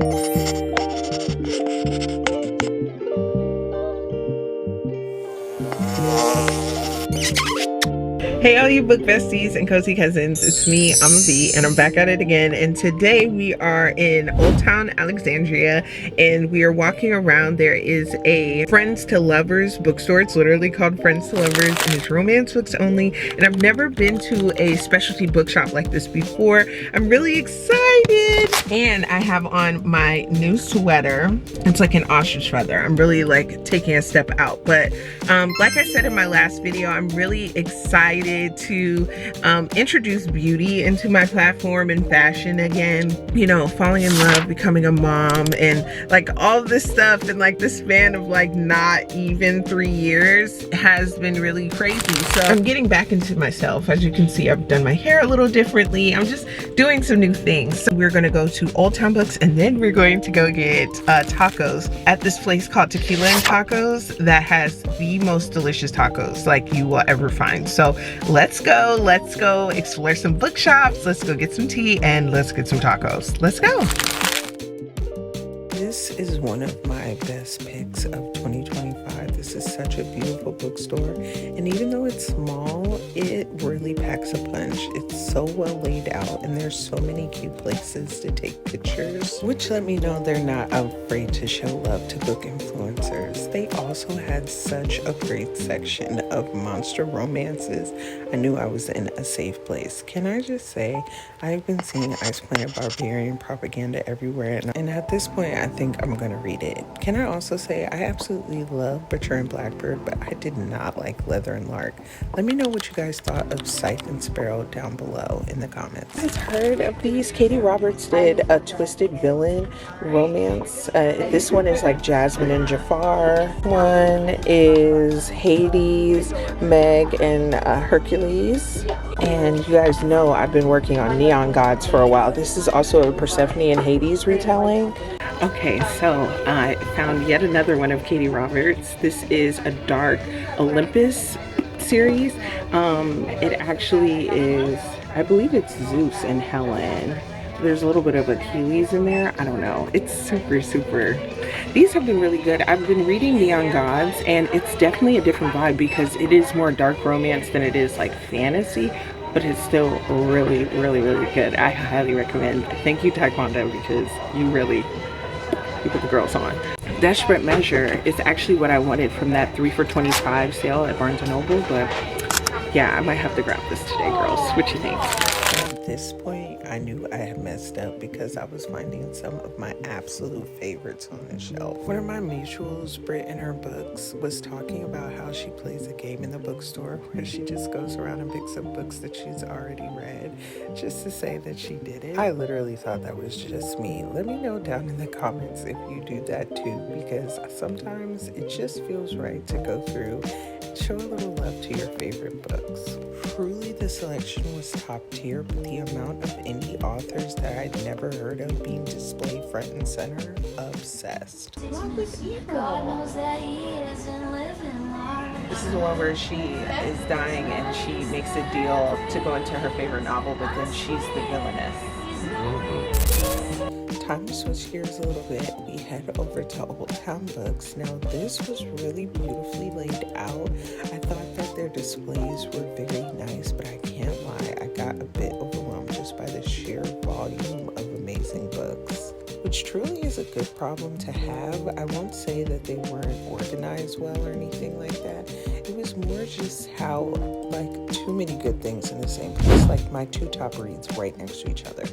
Hey all you book besties and cozy cousins, it's me, I'm V, and I'm back at it again. And today we are in Old Town Alexandria and we are walking around. There is a Friends to Lovers bookstore. It's literally called Friends to Lovers and it's romance books only. And I've never been to a specialty bookshop like this before. I'm really excited. And I have on my new sweater. It's like an ostrich feather. I'm really like taking a step out. But like I said in my last video, I'm really excited to introduce beauty into my platform and fashion again. You know, falling in love, becoming a mom, and like all this stuff in like the span of like not even 3 years has been really crazy. So I'm getting back into myself. As you can see, I've done my hair a little differently. I'm just doing some new things. So we're gonna go to Old Town Books and then we're going to go get tacos at this place called Tequila and Tacos that has the most delicious tacos like you will ever find. So let's go explore some bookshops, let's go get some tea, and let's get some tacos. Let's go. This is one of my best picks of 2025. This is such a beautiful bookstore, and even though it's small, it really packs a punch. It's so well laid out, and there's so many cute places to take pictures, which let me know they're not afraid to show love to book influencers. They also had such a great section of monster romances. I knew I was in a safe place. Can I just say, I've been seeing Ice Planet Barbarian propaganda everywhere, and at this point, I think I'm gonna read it. Can I also say I absolutely love Butcher and Blackbird, but I did not like Leather and Lark. Let me know what you guys thought of Scythe and Sparrow down below in the comments. I've heard of these. Katie Roberts did a Twisted Villain romance. This one is like Jasmine and Jafar. One is Hades, Meg, and Hercules. And you guys know I've been working on Neon Gods for a while. This is also a Persephone and Hades retelling. Okay, so I found yet another one of Katie Roberts. This is a Dark Olympus series. It actually is, I believe it's Zeus and Helen. There's a little bit of Achilles in there. I don't know. It's super. These have been really good. I've been reading Neon Gods, and it's definitely a different vibe because it is more dark romance than it is like fantasy, but it's still really good. I highly recommend. Thank you, Taekwondo, because you put the girls on. Desperate Measure is actually what I wanted from that 3 for $25 sale at Barnes & Noble, but yeah, I might have to grab this today, girls. What you think? At this point, I knew I had messed up because I was finding some of my absolute favorites on the shelf. One of my mutuals, Britt, in her books, was talking about how she plays a game in the bookstore where she just goes around and picks up books that she's already read just to say that she did it. I literally thought that was just me. Let me know down in the comments if you do that too, because sometimes it just feels right to go through and show a little love to your favorite books. Truly, the selection was top tier, but the amount of indie authors that I'd never heard of being displayed front and center, obsessed. This is the one where she is dying and she makes a deal to go into her favorite novel, but then she's the villainess. Time to switch gears a little bit. We head over to Old Town Books. Now, this was really beautifully laid out. I thought that their displays were very nice, but I can't lie, I got a bit overwhelmed just by the sheer volume of amazing books, which truly is a good problem to have. I won't say that they weren't organized well or anything like that. It was more just how, like, too many good things in the same place, like my 2 top reads right next to each other.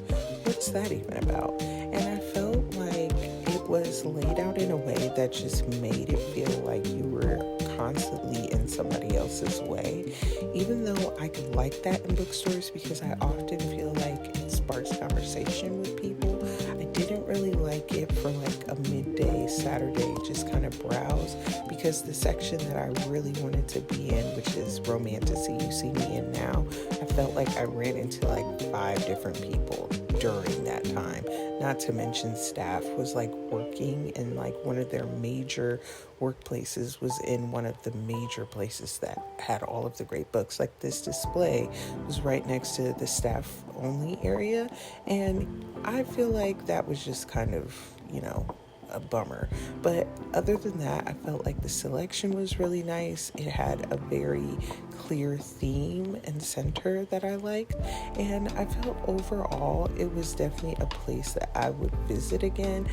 What's that even about? And I felt like it was laid out in a way that just made it feel like you were constantly in somebody else's way, even though I could like that in bookstores because I often feel like it sparks conversation with people. I didn't really like it for like a midday Saturday, just kind of browse, because the section that I really wanted to be in, which is Romantasy You See Me In Now, I felt like I ran into like 5 different people during that time. Not to mention staff was like working in like one of their major workplaces was in one of the major places that had all of the great books. Like this display was right next to the staff only area, and I feel like that was just kind of you know, a bummer. But other than that, I felt like the selection was really nice. It had a very clear theme and center that I liked, and I felt overall it was definitely a place that I would visit again,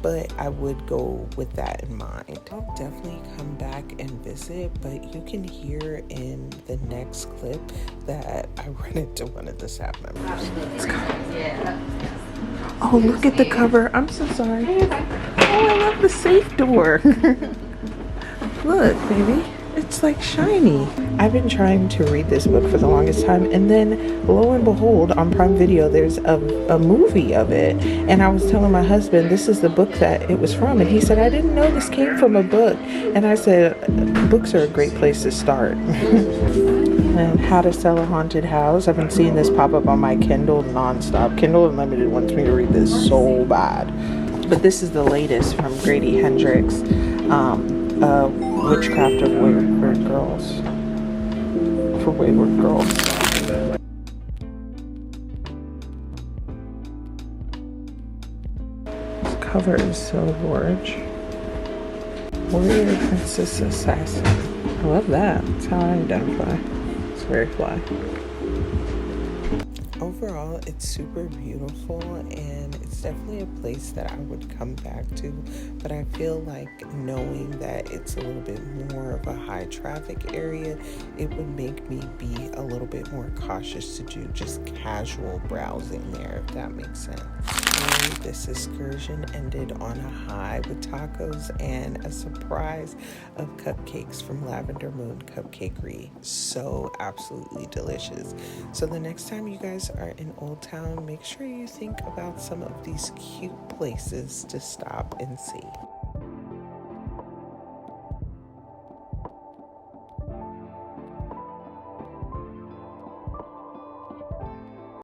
but I would go with that in mind. I'll definitely come back and visit, but you can hear in the next clip that I run into one of the staff members. Let's go. Oh, look at the cover. I'm so sorry. Oh, I love the safe door. Look, baby. It's like shiny. I've been trying to read this book for the longest time, and then lo and behold, on Prime Video there's a movie of it, and I was telling my husband this is the book that it was from, and he said I didn't know this came from a book, and I said books are a great place to start. And How to Sell a Haunted House. I've been seeing this pop up on my Kindle nonstop. Kindle Unlimited wants me to read this so bad, but this is the latest from Grady Hendrix. Witchcraft of Wayward Girls. For Wayward Girls. This cover is so gorge. Warrior Princess Assassin. I love that. That's how I identify. It's very fly. Overall, it's super beautiful, and it's definitely a place that I would come back to, but I feel like knowing that it's a little bit more of a high traffic area, it would make me be a little bit more cautious to do just casual browsing there, if that makes sense. And this excursion ended on a high with tacos and a surprise of cupcakes from Lavender Moon Cupcakery. So absolutely delicious. So the next time you guys are in Old Town, make sure you think about some of these cute places to stop and see.